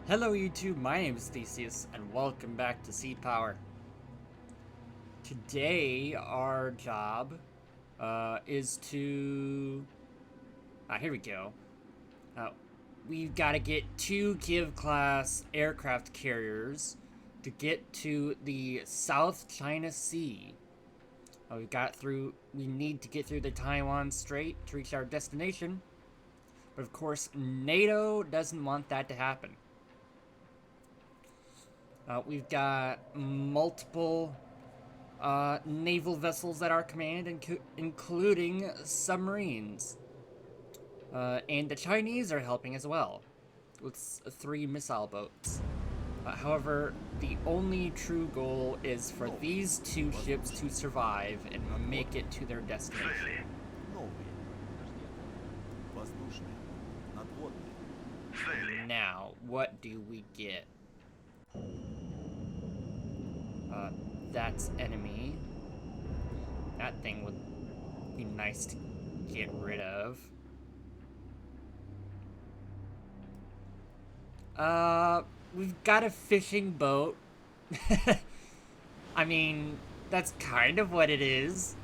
Hello YouTube, my name is Theseus, and welcome back to Seed Power. Today, our job is to... here we go. We've got to get 2 Give-class aircraft carriers to get to the South China Sea. We need to get through the Taiwan Strait to reach our destination. But of course, NATO doesn't want that to happen. We've got multiple naval vessels at our command, including submarines. And the Chinese are helping as well, with 3 missile boats. However, the only true goal is for these 2 ships to survive and make it to their destination. Now, what do we get? That's enemy. That thing would be nice to get rid of. We've got a fishing boat. I mean, that's kind of what it is.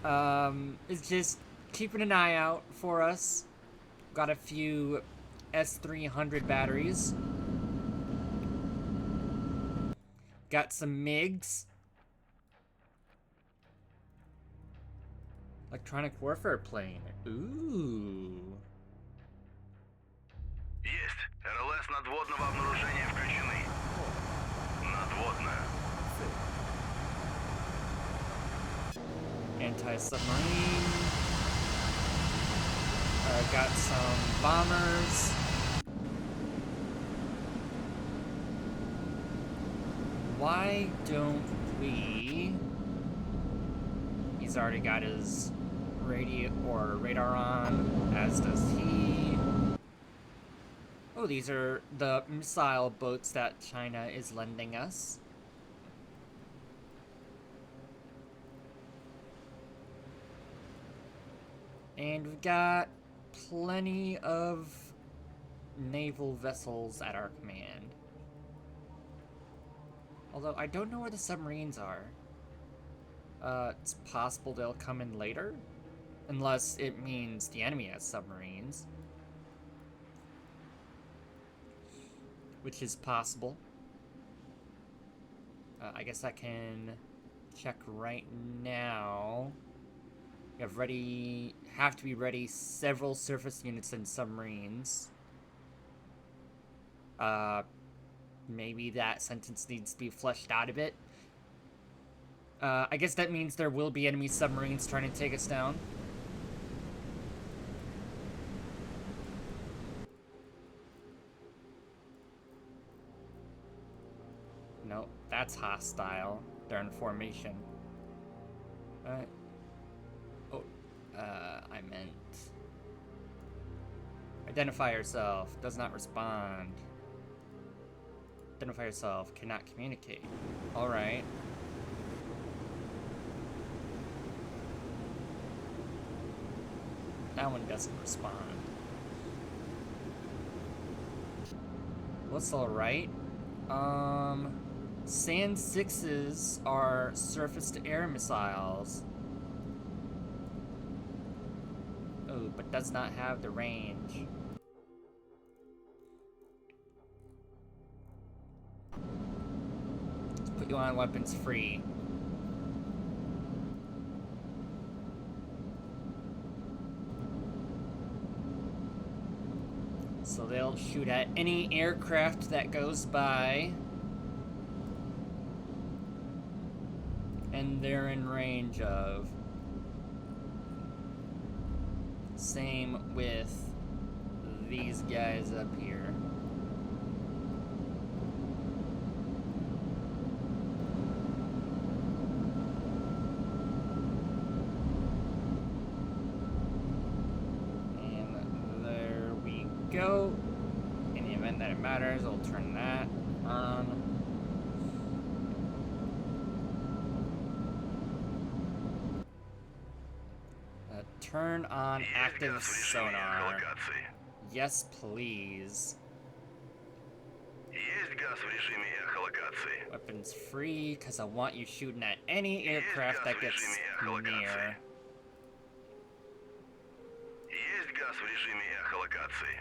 It's just keeping an eye out for us. Got a few S300 batteries. Got some MiGs. Electronic warfare plane. Ooh. Есть. РЛС надводного обнаружения включены. Надводная. Anti-submarine. Got some bombers. Why don't we... He's already got his radar on, as does he. Oh, these are the missile boats that China is lending us. And we've got plenty of naval vessels at our command. Although, I don't know where the submarines are. It's possible they'll come in later? Unless it means the enemy has submarines. Which is possible. I guess I can check right now. We have to be ready several surface units and submarines. Maybe that sentence needs to be fleshed out a bit. I guess that means there will be enemy submarines trying to take us down. No, that's hostile. They're in formation. I meant... Identify yourself. Does not respond. Identify yourself. Cannot communicate. Alright. That one doesn't respond. What's alright? Sand 6s are surface-to-air missiles. Oh, but does not have the range. Let's put you on weapons free. So they'll shoot at any aircraft that goes by. And they're in range of. Same with these guys up here. And there we go. In the event that it matters, I'll turn that on. Turn on Есть active газ в режиме sonar. эхолокации. Yes, please. Есть газ в режиме эхолокации. Weapons free, because I want you shooting at any Есть aircraft газ that в gets режиме эхолокации. near. Есть газ в режиме эхолокации.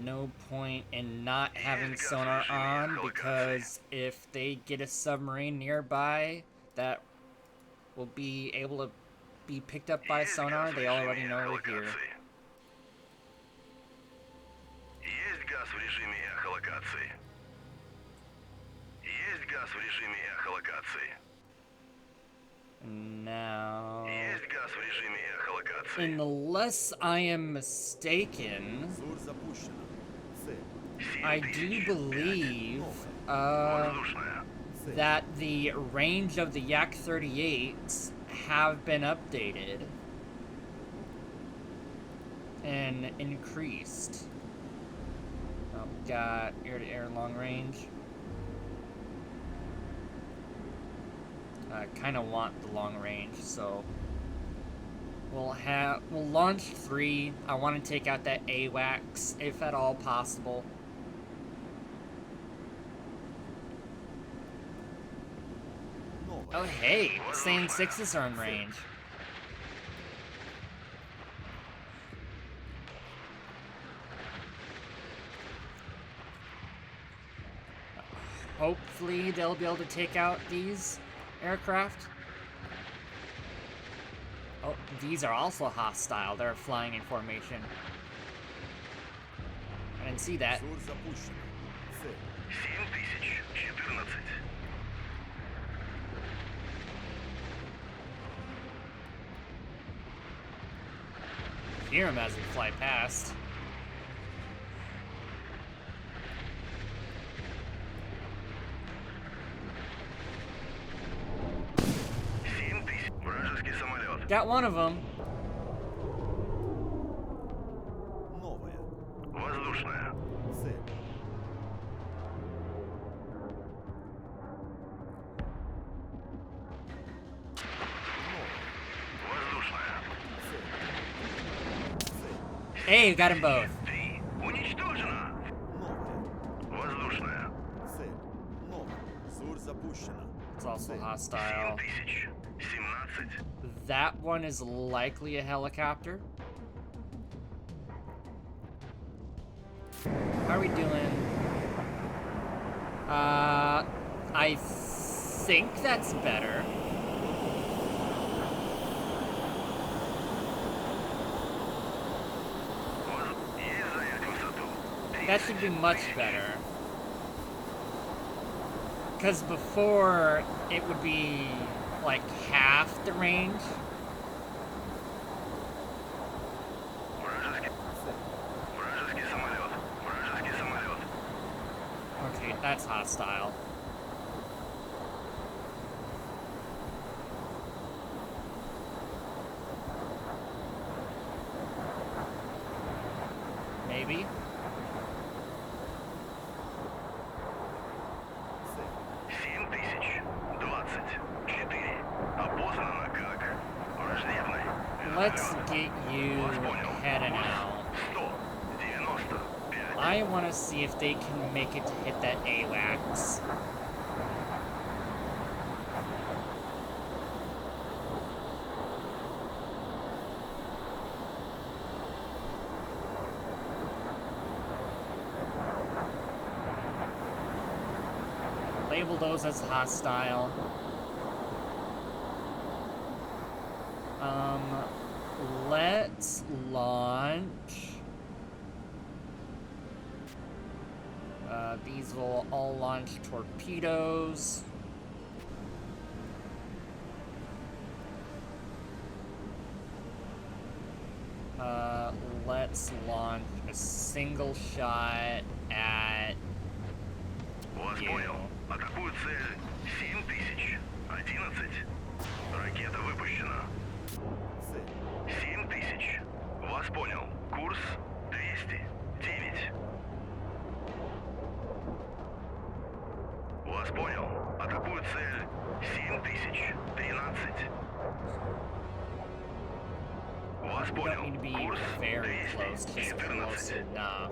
No point in not having Есть газ в sonar режиме on, эхолокации. because if they get a submarine nearby that will be able to be picked up by Есть sonar, газ в they режиме already know we're here. эхолокации. Есть газ в режиме эхолокации. Есть газ в режиме эхолокации. Now, Есть газ в режиме эхолокации. unless I am mistaken, Зур запущено. Цель. I do 7005. believe Воздушная. Цель. that the range of the Yak-38s have been updated and increased. Oh, got air-to-air long range. I kind of want the long range, so we'll launch 3. I want to take out that AWACS if at all possible. Новая. Oh hey, Saiyan 6s are in range. Hopefully they'll be able to take out these aircraft. Oh, these are also hostile. They're flying in formation. I didn't see that. Зур запущено. Цель. 7014. Hear them as we fly past. Вражеский самолет. Got one of them. Новая. Воздушная. Цель. Воздушная. Цель. Цель. Hey, got them both. 3. Уничтожена. Новая. Воздушная. Цель. Новая. Зур запущено. It's also Цель. hostile. 7017. That one is likely a helicopter. How are we doing? I think that's better. Есть занять высоту. That should be much better. Because before, it would be like half the range. Вражеский. Цель. Вражеский самолет. Вражеский самолет. Okay, that's hostile. Maybe? Цель. 7024. Опознана как враждебный. Let's get you heading out. 195. I want to see if they can make it to hit that AWACS. Label those as hostile. Let's launch. These will all launch torpedoes. Let's launch a single shot at Вас you. понял. Атакуют цель 7011. Ракета выпущена. Цель. 7000. Вас понял. Курс 209. Вас понял. Атакуют цель 7013. Курс very close, just 214. close enough.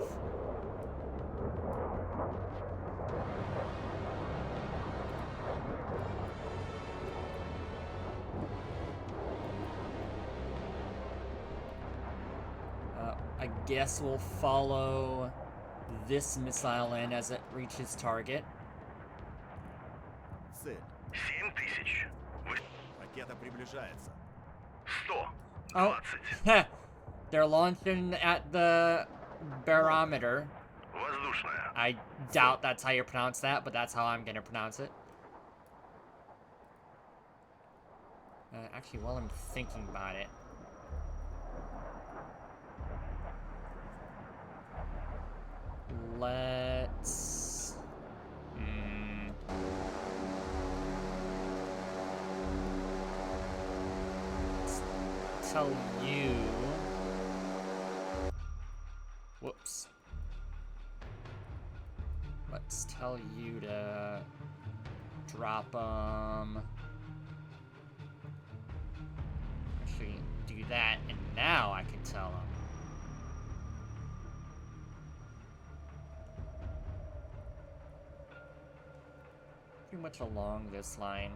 I guess we'll follow this missile in as it reaches target. Цель. 7000. Ракета приближается. 100. Oh, 20. they're launching at the barometer. Воздушная. I doubt that's how you pronounce that, but that's how I'm gonna pronounce it. Actually, while I'm thinking about it, let's... let's tell you... Whoops. Let's tell you to drop them. Actually, do that, and now I can tell them. Pretty much along this line.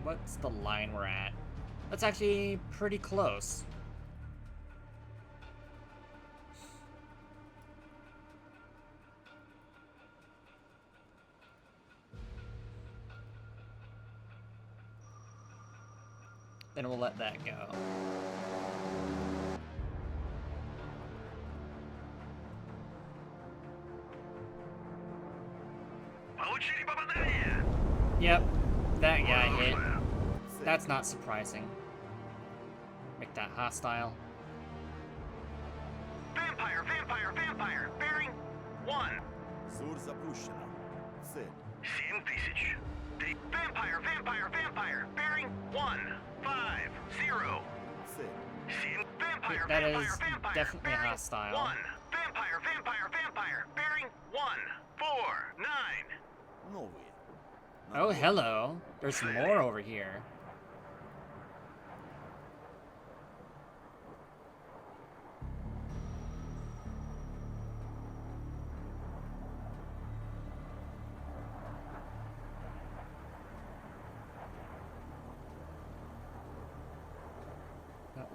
What's the line we're at? That's actually pretty close. Then we'll let that go. Получили попадание. Yep, that guy hit. Воздушная. That's not surprising. Make that hostile. Vampire, vampire, vampire. Bearing 1. ЗУР запущена. Цель. 7000. Vampire, vampire, vampire. Bearing 1. 5. 0. Цель. 7. Vampire, That vampire, is vampire. definitely Bearing hostile. 1. Vampire, vampire, vampire. Bearing 1. 4. 9. Новые. Oh, hello. There's more over here.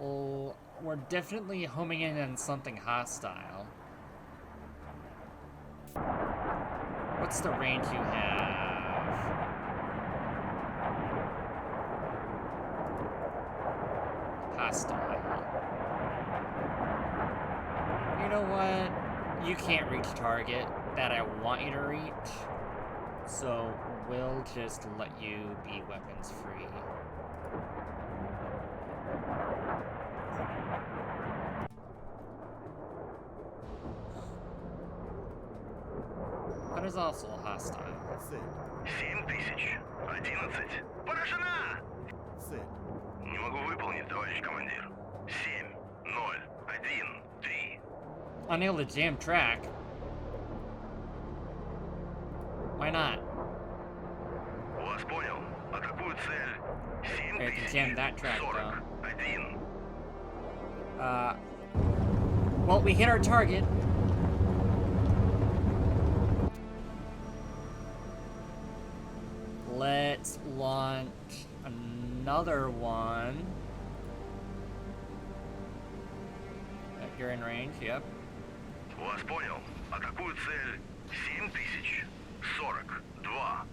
Well, we're definitely homing in on something hostile. What's the range you have? Hostile. You know what? You can't reach target that I want you to reach. So we'll just let you be weapons free. That is also hostile. Цель. 7000. 11. Поражена! Цель. Не могу выполнить, товарищ командир. 7. 0. 1. 3. Unable to jam track. Why not? Вас понял. Атакую цель. Okay, I can jam that track though. 71. Well, we hit our target. Let's launch another one. You're in range, yep. Вас понял. Атакую цель. 7000. 42.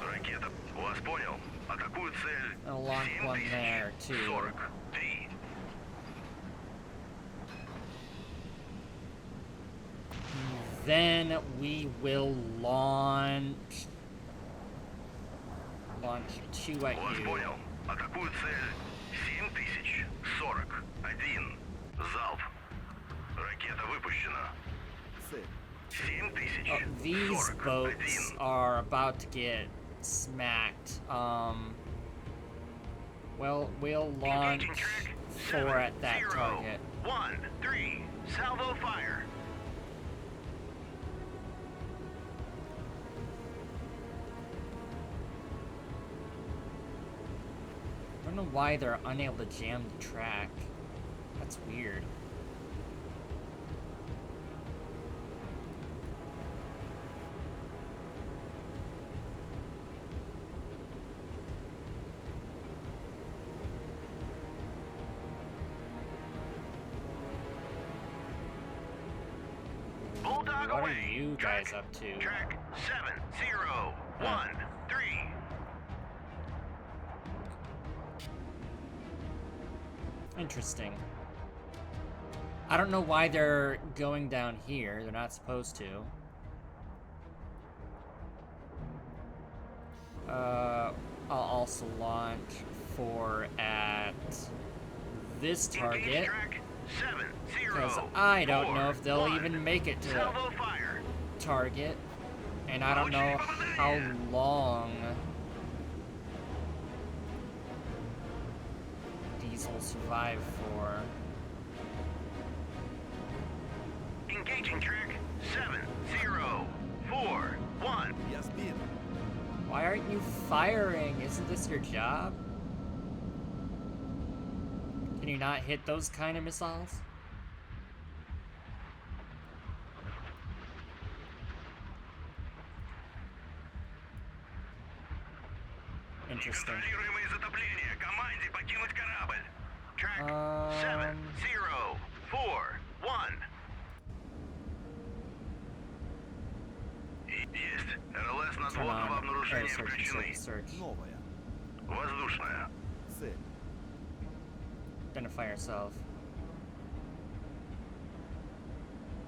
Ракета. Вас понял. Атакую цель. I'll launch one there, too. 43. Then we will launch two at Вас you. понял. Атакую цель. 7000. 41. Залп. Ракета выпущена. Цель. 7000. These boats 41. are about to get smacked. Well, we'll launch Engaging track 4 at that 7, 0, target. 1, 3. Salvo fire. I don't know why they're unable to jam the track. That's weird. Bulldog What are away. you Track- guys up to? Track 7, 0, 1, 3. Interesting. I don't know why they're going down here. They're not supposed to. I'll also launch 4 at this target. Engage track 7, 0, Because I don't 4, know if they'll 1. even make it to Salvo fire. target. And I don't know how long these will survive for. Engaging track 7, 0, 4, 1. Я сбит. Why aren't you firing? Isn't this your job? Can you not hit those kind of missiles? Interesting. Неконтролируемое затопление. Команде покинуть корабль. Track 7, 0, 4, 1. Есть. РЛС Turn надводного on air обнаружения search, включены. search. Новая. Воздушная. Цель. Identify yourself.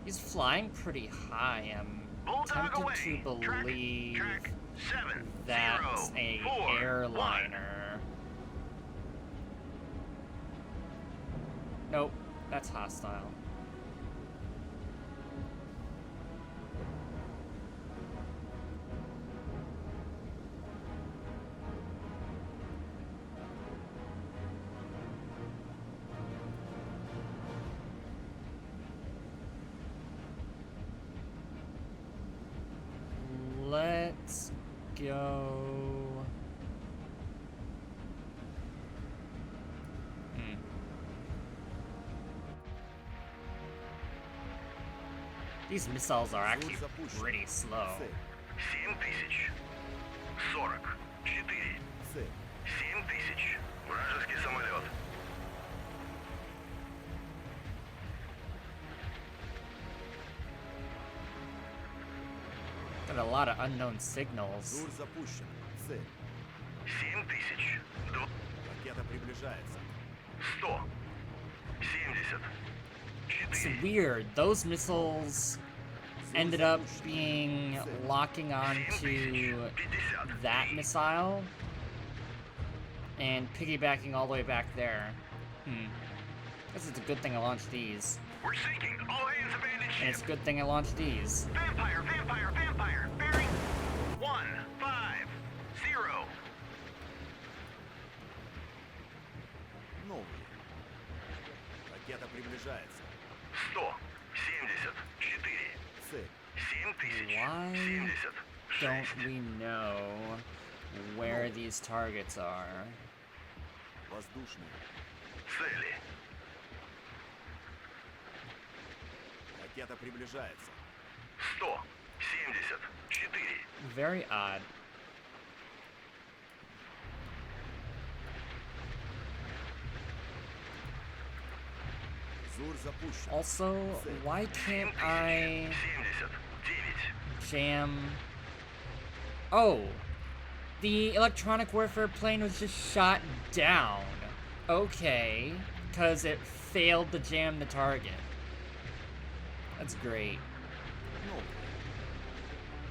He's flying pretty high. I'm Bulldog tempted away. to believe Track 7, that's 0, a 4, 1. airliner. Nope, that's hostile. Let's go. These missiles are actually pretty slow. Цель. 7000. 44. Цель. 7000. Вражеский самолет. Got a lot of unknown signals. Зур запущен. Цель. 7000. Ракета приближается. 100. 70. It's 4. weird. Those missiles ended up being locking onto that missile and piggybacking all the way back there. Guess it's a good thing I launched these. We're sinking. All hands abandon And it's ship. a good thing I launched these. Vampire, vampire, vampire. Bearing 1, 5, 0. Новые. Ракета приближается. 100. 74. Цель. 7000. Why 70. don't 6. we know where these targets are? Воздушная. Цели. Ракета приближается. 100. 74. Very odd. Зур запущен. Also, why can't I 79. jam... Oh! The electronic warfare plane was just shot down. Okay. Because it failed to jam the target. That's great. Новые.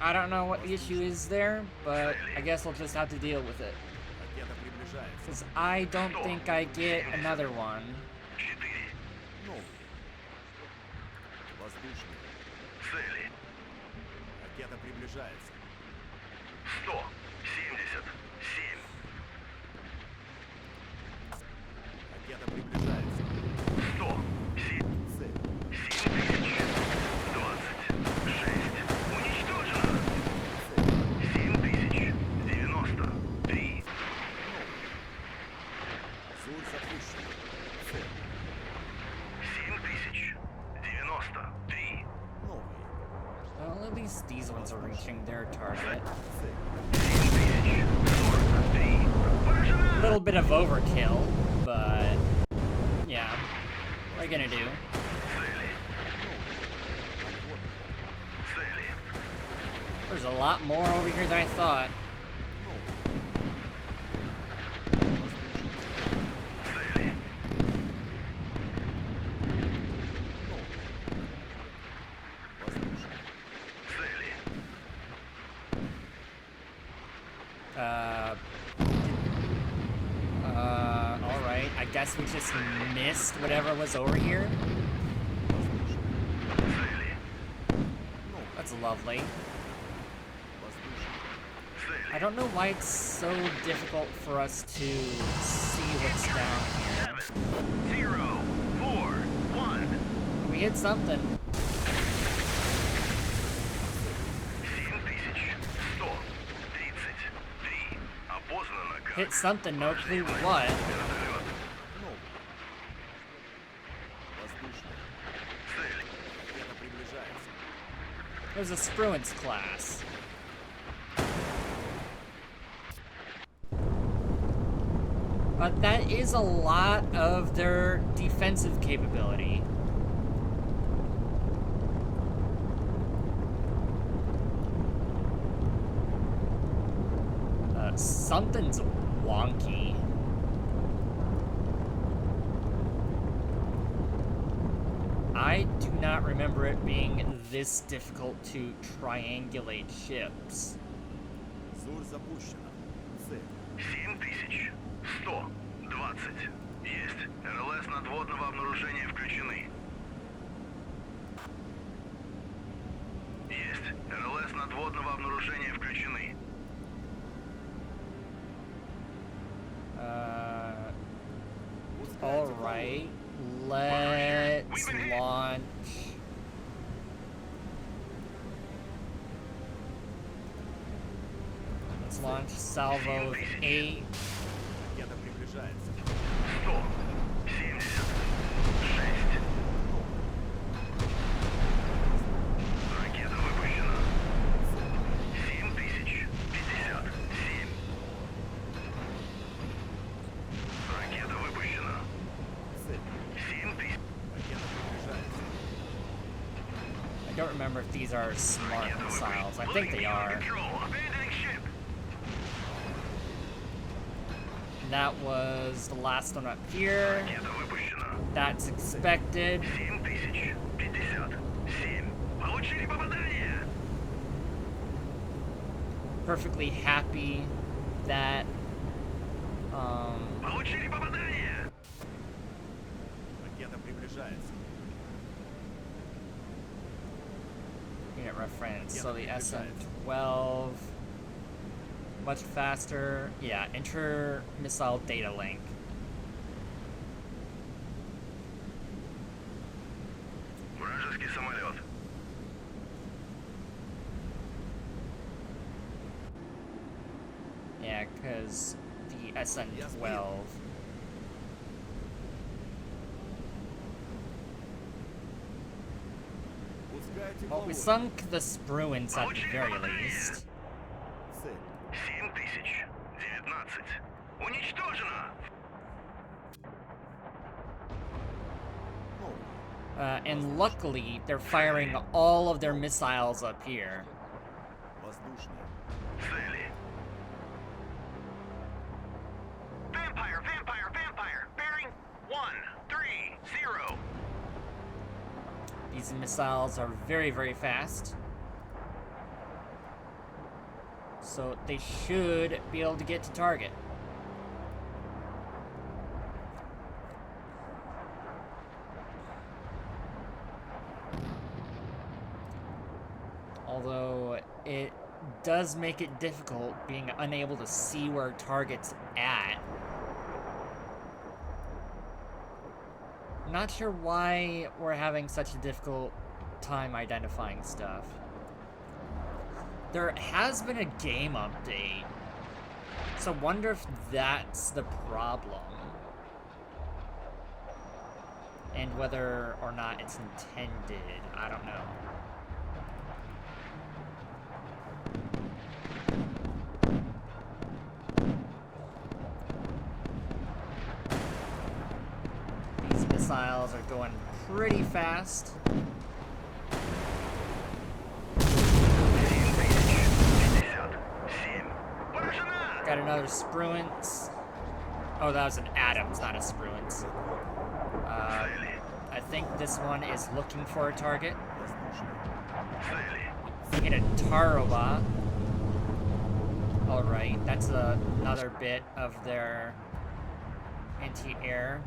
I don't know what the issue is there, but I guess I'll just have to deal with it. Ракета приближается. Because I don't think I get another one. 4. Новые. Воздушная. Цели. Ракета приближается. 100. 7. Ракета приближается. 100. 7. Цель. 7000. 26. Уничтожено. 7000. 93. Зуль запущен. Цель. 7000. 93. Новый. Well, at least these ones are reaching their target. Цель. 7000. 43. A Поражена! little bit of overkill, but yeah, what are you gonna do? Цели. Отвод. Цели. There's a lot more over here than I thought. Цели. Воздушный. Цели. Alright, I guess we just missed whatever was over here. Цели. That's lovely. Воздушный. I don't know why it's so difficult for us to see what's down here. 7. 0. 4. 1. We hit something. 7133. Опознано как Hit something, no clue what. вертолет. Новый. Воздушный. Цель. Ракета приближается. There's a Spruance class. But that is a lot of their defensive capability. Something's wonky. I do not remember it being this difficult to triangulate ships. Зуль запущена. Цель. 7120. Есть. РЛС надводного обнаружения включены. Есть. РЛС надводного обнаружения включены. Пускайте Alright, let's launch. Let's launch salvo of 8. Ракета приближается. 176. Ракета выпущена. 7057. Ракета выпущена. Цель. 7000. Ракета приближается. I don't remember if these are smart missiles. I think they are. Abandoning ship. That was the last one up here. Ракета выпущена. That's expected. 7057. Получили попадание. Perfectly happy that Получили попадание. Ракета приближается. unit reference. So the SM-12 much faster. Yeah, inter-missile data link. Вражеский самолет. Yeah, because the SM-12. Пускайте Well, we голову. sunk the Spruance at the very least. Цель. 7019. Уничтожено. Новый. And luckily, they're firing all of their missiles up here. Воздушный. Цели. Vampire, vampire, vampire. Bearing 130. These missiles are very, very fast. So they should be able to get to target. Although it does make it difficult being unable to see where target's at. Not sure why we're having such a difficult time identifying stuff. There has been a game update, so wonder if that's the problem. And whether or not it's intended, I don't know. These missiles are going pretty fast. Got another Spruance. Oh, that was an Adams, not a Spruance. I think this one is looking for a target. Hit a Tarova. Alright, that's another bit of their anti-air.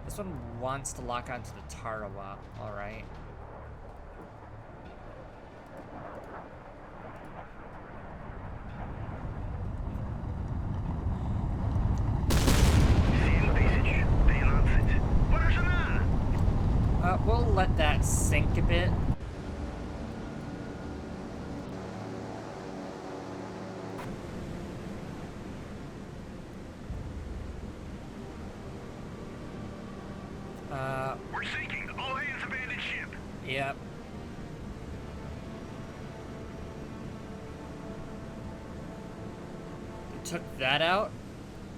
This one wants to lock onto the Tarawa. Alright. We'll let that sink a bit. We're sinking. All hands abandon ship. Yep. Took that out.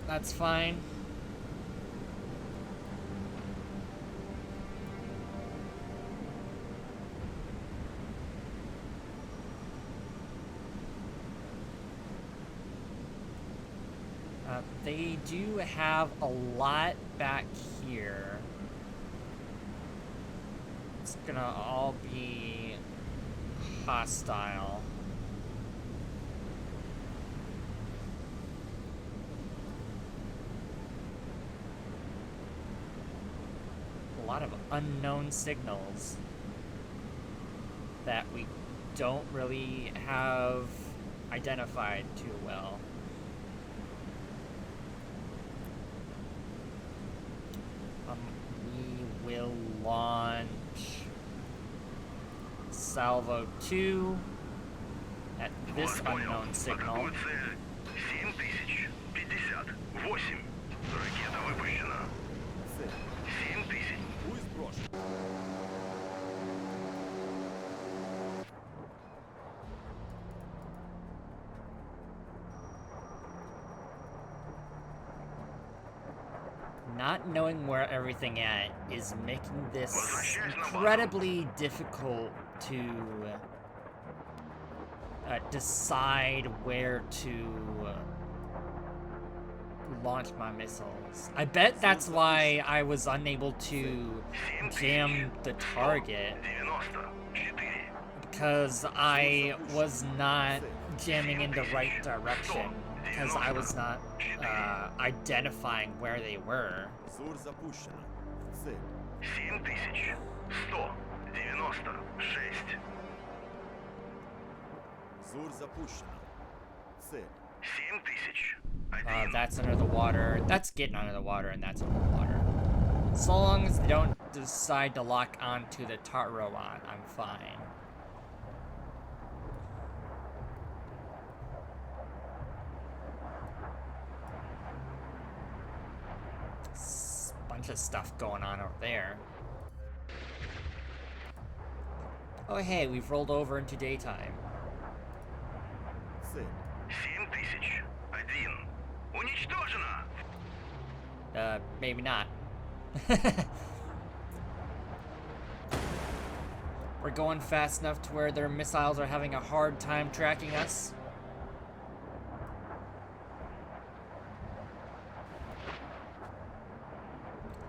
That's fine. They do have a lot back here. It's gonna all be hostile. A lot of unknown signals that we don't really have identified too well. We will launch Salvo 2 at this unknown signal. Not knowing where everything at is making this incredibly difficult to decide where to launch my missiles. I bet that's why I was unable to jam the target, because I was not jamming in the right direction. Because I was not identifying where they were. That's under the water. That's getting under the water, and that's under the water. So long as they don't decide to lock onto the Tarawan, I'm fine. Bunch of stuff going on over there. Oh hey, we've rolled over into daytime. Maybe not. We're going fast enough to where their missiles are having a hard time tracking us.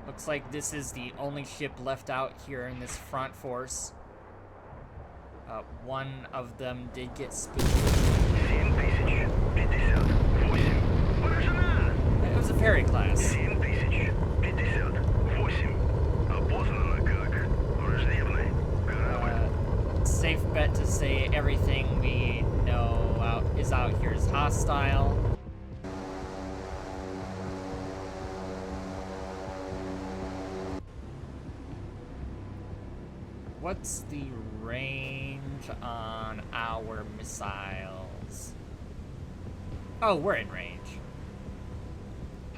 Looks like this is the only ship left out here in this front force. One of them did get spooked. It was a ferry class. Safe bet to say hostile. What's the range on our missiles? Oh, we're in range.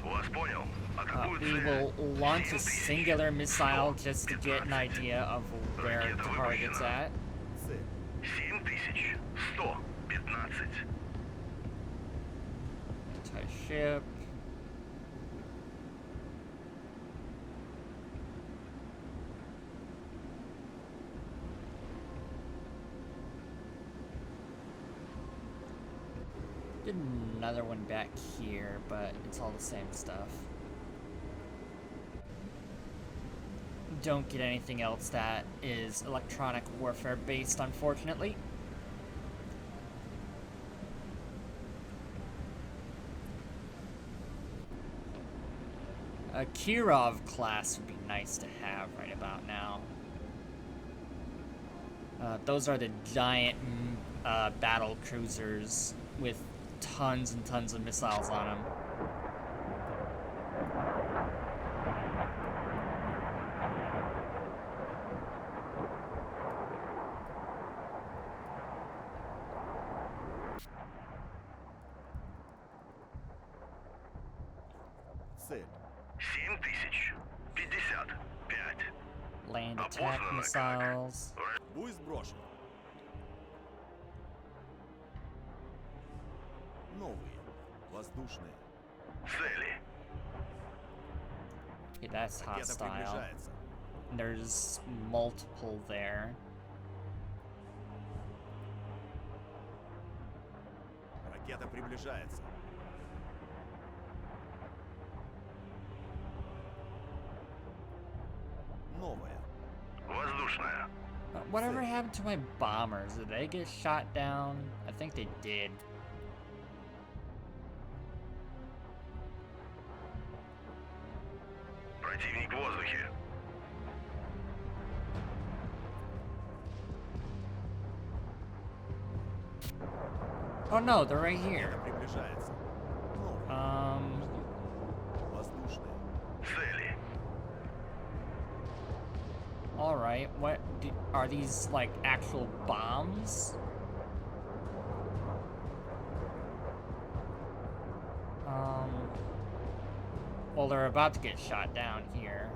Вас понял. Атакуют We цель. will launch a 7000. singular missile just to get an idea of where Ракета target's выпущена. at. Цель. 7115. Anti-ship. Did another one back here, but it's all the same stuff. Don't get anything else that is electronic warfare based, unfortunately. A Kirov class would be nice to have right about now. Those are the giant battle cruisers with tons and tons of missiles on them. Цель. 7055. Land attack missiles. Буй сброшен. Новые. Воздушные. Цели. Okay, that's Ракета hostile. приближается. There's multiple there. Ракета приближается. Новая. Воздушная. Whatever happened to my bombers? Did they get shot down? I think they did. Противник в воздухе. Oh no, they're right here. Ракета приближается. Новая. Воздушная. Цели. Alright, are these like actual bombs? Well, they're about to get shot down here.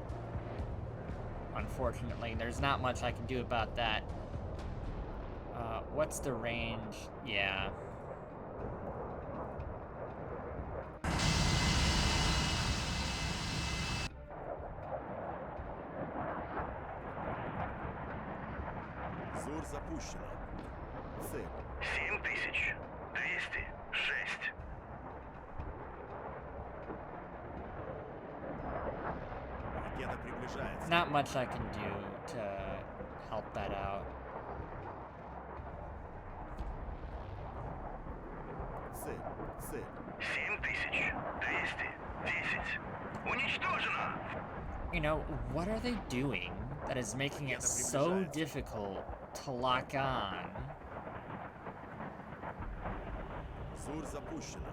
Unfortunately, there's not much I can do about that. What's the range? Yeah. Зур запущена. Цель. 7206. Ракета приближается. Not much I can do to help that out. Цель. Цель. 7210. Уничтожено. You know, what are they doing that is making it so difficult to lock on? Зур запущена.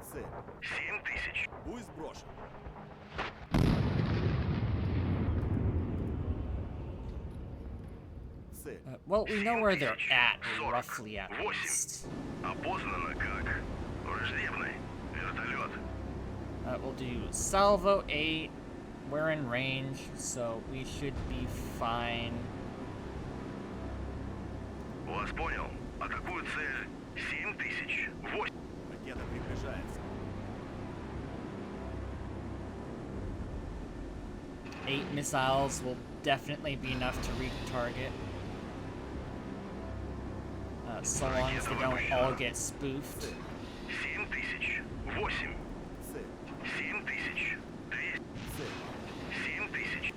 Цель. 7000. Буй сброшен. Цель. Well, we know where they're at, roughly at least. Опознано как враждебный вертолет. We'll do salvo 8. We're in range, so we should be fine. Вас понял. Атакуют цель 7008. Ракета приближается. 8 missiles will definitely be enough to reach target. So long as they don't all get spoofed. 7008. Цель. 7200. Цель. 7000.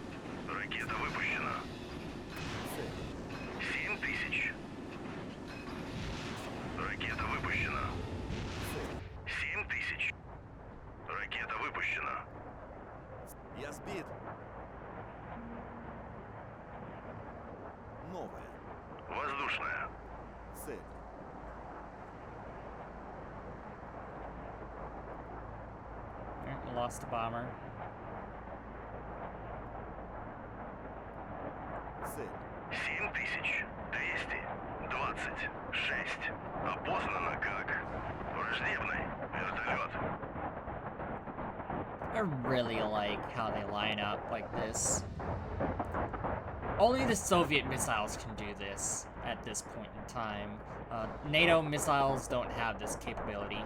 Ракета выпущена. Цель. 7000. Ракета выпущена. Цель. 7000. Ракета выпущена. Я сбит. Новая. Воздушная. Цель. lost a bomber. Цель. 7226. Опознано как враждебный вертолет. I really like how they line up like this. Only the Soviet missiles can do this at this point in time. NATO missiles don't have this capability.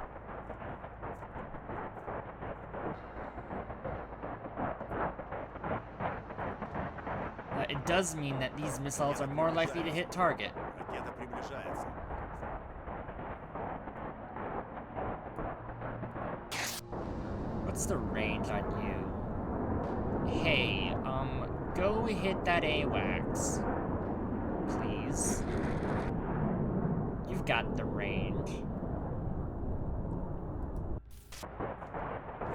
It does mean that these missiles are more likely to hit target. Ракета приближается. What's the range on you? Hey, go hit that AWACS. Please. You've got the range.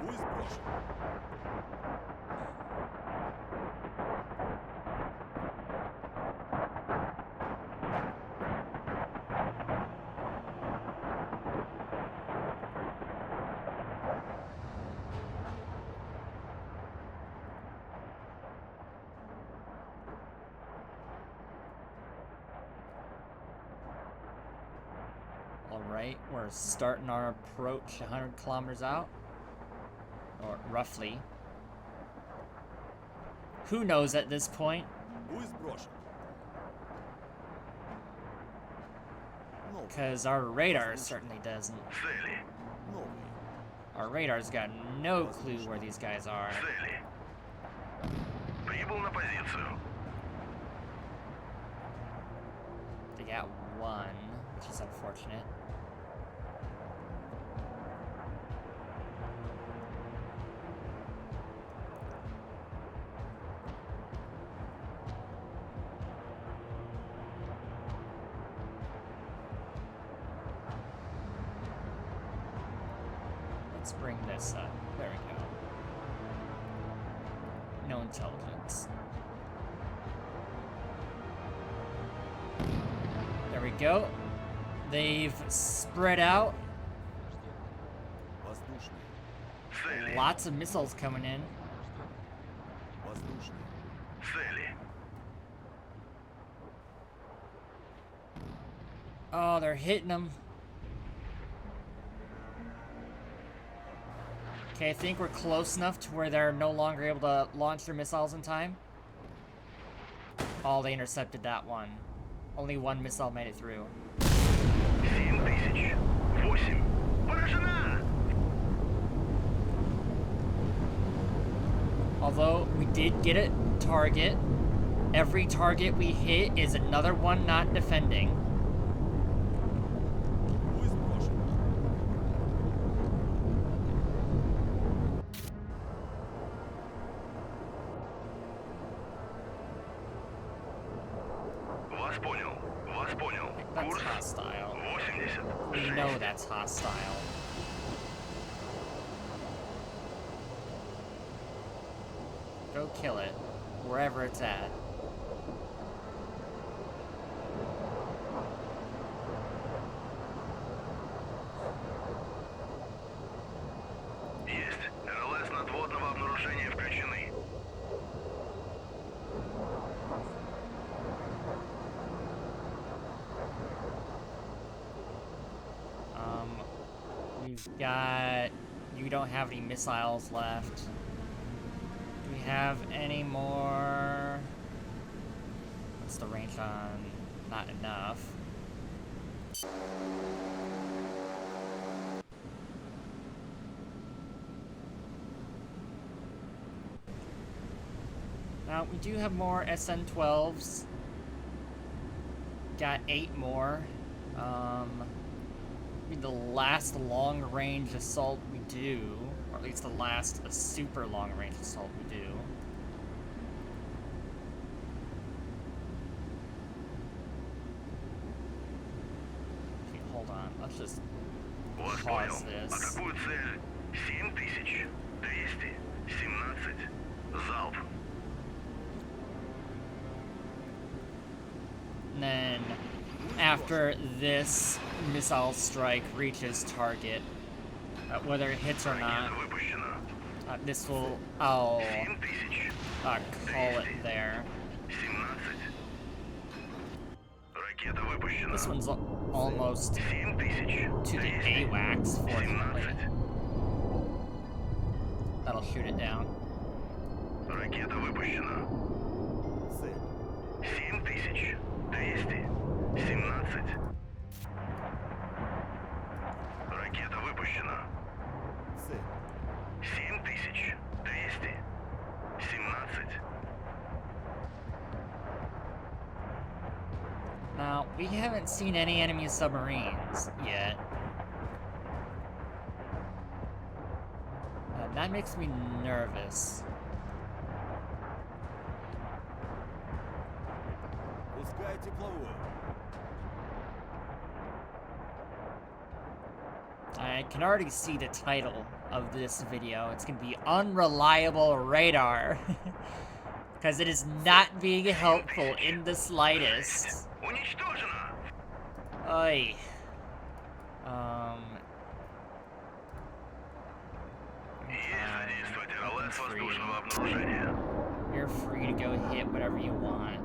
Буй сброшен. Alright, we're starting our approach 100 kilometers out. Or roughly. Who knows at this point? Буй сброшен. Новый. Because our radar certainly doesn't. Цели. Новый. Our radar's got no clue where these guys are. Цели. Прибыл на позицию. They got one, which is unfortunate. Let's bring this up. There we go. No intelligence. There we go. They've spread out. Воздушный. Цели. Lots of missiles coming in. Воздушный. Цели. Oh, they're hitting them. Okay, I think we're close enough to where they're no longer able to launch their missiles in time. Oh, they intercepted that one. Only one missile made it through. 7008. Поражена! Although we did get a target, every target we hit is another one not defending. Буй сброшен. Вас понял. Вас понял. That's Курс hostile. 80. We know that's hostile. Go kill it, wherever it's at. Есть. РЛС надводного обнаружения включены. We've got... You don't have any missiles left. Do we have any more... What's the range on? Not enough. Now, we do have more SN-12s. Got 8 more. Be the last long-range assault we do, or at least the last super long-range assault we do. Okay, hold on. Let's just Вас понял. pause this. Атакую цель 7217. Залп. And then, after this missile strike reaches target, whether it hits or not, Ракета выпущена. This will... I'll 7000. call it there. 17. Ракета выпущена. This one's almost 7000. to the AWACS, fortunately. 17. That'll shoot it down. Ракета выпущена. Цель. 7217. Ракета выпущена. Цель. 7217. Now, we haven't seen any enemy submarines yet. That makes me nervous. Пускай тепловую. I can already see the title of this video. It's gonna be Unreliable Radar. Because it is not being helpful in the slightest. Уничтожена. Oy. Есть задействовать РЛС воздушного обнаружения. You're free to go hit whatever you want.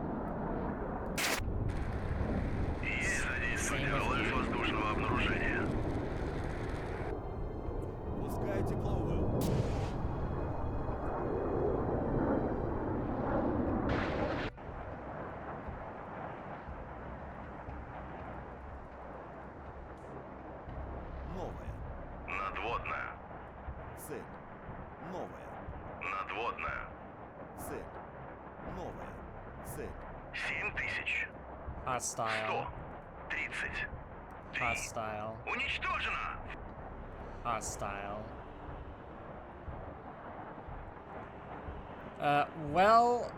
Есть задействовать Same with РЛС you. воздушного обнаружения. Пускай тепловую. Новая. Надводная. Цель. Новая. Надводная. Цель. Новая. Цель. 7000. Hostile. 130. Hostile. Уничтожена. Hostile. Well,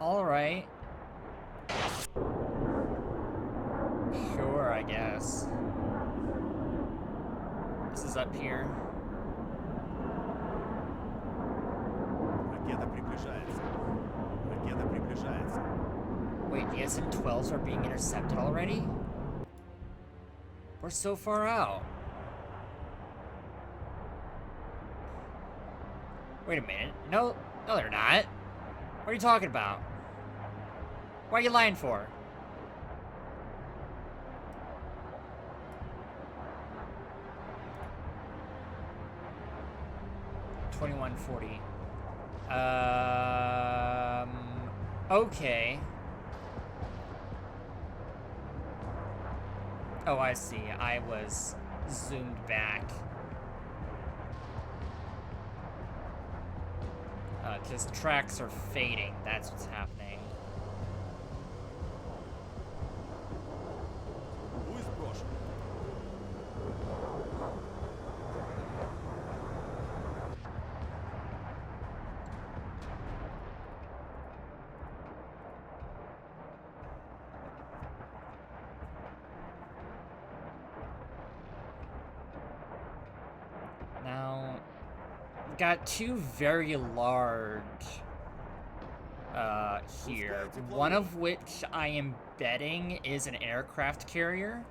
alright. Sure, I guess. This is up here. Ракета приближается. Ракета приближается. Wait, the SM-12s are being intercepted already? We're so far out. Wait a minute. No, they're not. What are you talking about? What are you lying for? $21.40. Okay. Oh, I see. I was zoomed back. Just tracks are fading. That's what's happening. Пусть брошен. Now, got two very large here. One of which I am betting is an aircraft carrier.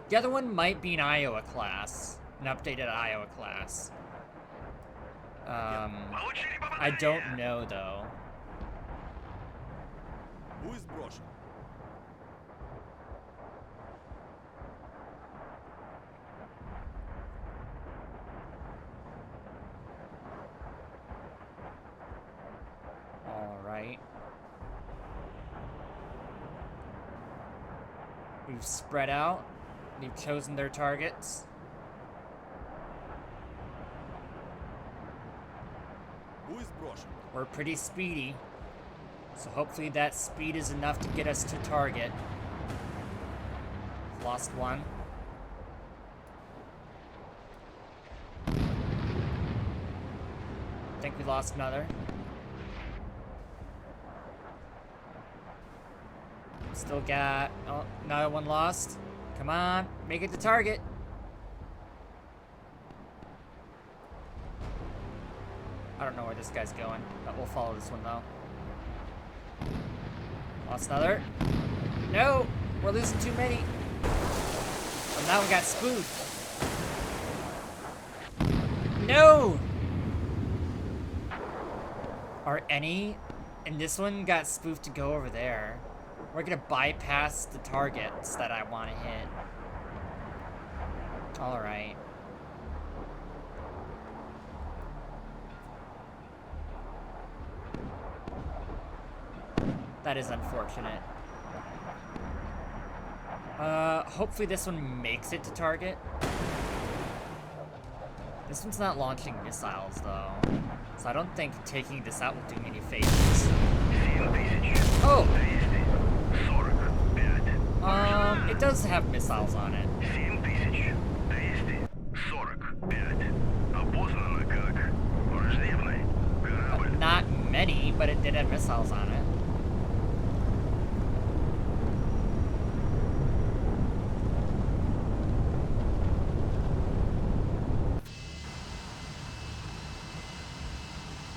The other one might be an Iowa class, an updated Iowa class. Получили I попадание. don't know though. Пусть брошен. Alright. We've spread out. We've chosen their targets. Пусть брошен. We're pretty speedy. So hopefully that speed is enough to get us to target. Lost one. Think we lost another. Still got... Oh, another one lost. Come on, make it to target. I don't know where this guy's going, but we'll follow this one though. Lost another. No! We're losing too many. Oh, now we got spoofed. No! Are any... And this one got spoofed to go over there. We're gonna bypass the targets that I want to hit. Alright. That is unfortunate. Hopefully this one makes it to target. This one's not launching missiles, though. So I don't think taking this out will do me any favors. Oh! It does have missiles on it. Not many, but it did have missiles on it.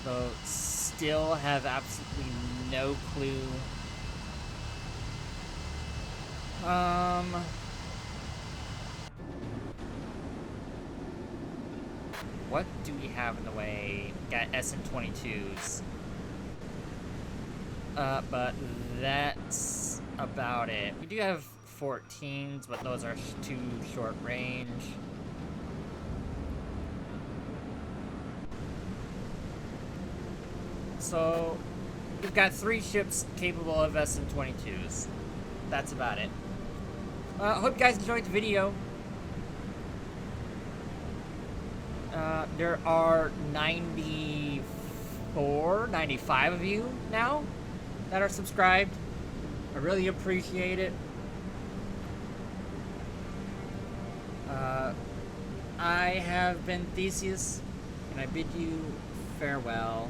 So, still have absolutely no clue. What do we have in the way? Got SN22s. But that's about it. We do have 14s, but those are too short range. So, we've got 3 ships capable of SN22s. That's about it. Hope you guys enjoyed the video. There are 94, 95 of you now that are subscribed. I really appreciate it. I have been Theseus, and I bid you farewell.